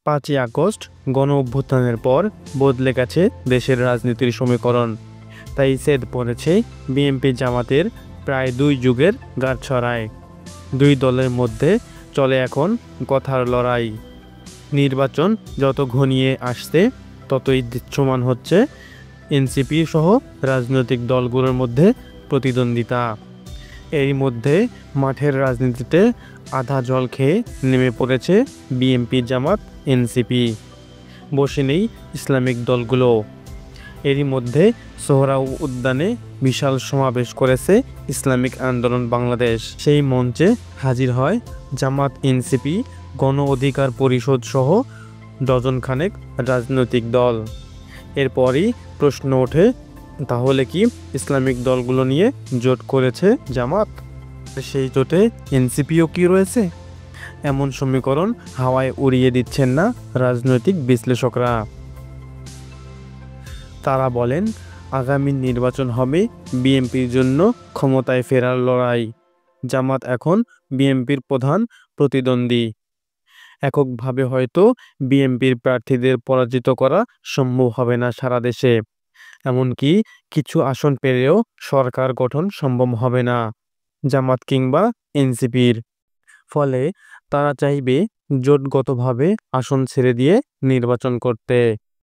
5ই August গণ অভ্যুত্থানের পর বদলে গেছে দেশের রাজনীতির সমীকরণ। তাই ছেদ পড়েছে বিএনপি জামাতের প্রায় 2 যুগের গাঁটছড়ায়। 2 দলের মধ্যে চলে এখন কথার লড়াই। নির্বাচন যত ঘনিয়ে আসছে ততই দৃশ্যমান হচ্ছে এনসিপি সহ রাজনৈতিক দলগুলোর মধ্যে প্রতিদ্বন্দ্বিতা। এরই মধ্যে মাঠের রাজনীতিতে আধা জল খেয়ে নেমে পড়েছে বিএনপি জামাত এনসিপি। বসে নেই ইসলামিক দলগুলো। এরই মধ্যে সোহরাও উদ্যানে বিশাল সমাবেশ করেছে ইসলামিক আন্দোলন বাংলাদেশ। সেই মঞ্চে হাজির হয় জামাত এনসিপি, গণ অধিকার পরিষদ সহ ডজন খানেক রাজনৈতিক দল। এরপরই প্রশ্ন ওঠে, তাহলে কি ইসলামিক দলগুলো নিয়ে জোট করেছে জামাত? সেই জোটে এনসিপিও কি রয়েছে? এমন সমীকরণ হাওয়ায় উড়িয়ে দিচ্ছেন না রাজনৈতিক বিশ্লেষকরা। তারা বলেন, আগামী নির্বাচন হবে বিএনপির জন্য ক্ষমতায় ফেরার লড়াই। জামাত এখন বিএনপির প্রধান প্রতিদ্বন্দ্বী। এককভাবে হয়তো বিএনপির প্রার্থীদের পরাজিত করা সম্ভব হবে না সারা দেশে। এমনকি কিছু আসন পেলেও সরকার গঠন সম্ভব হবে না জামাত কিংবা এনসিপির। ফলে তারা চাইবে জোটগতভাবে আসন ছেড়ে দিয়ে নির্বাচন করতে।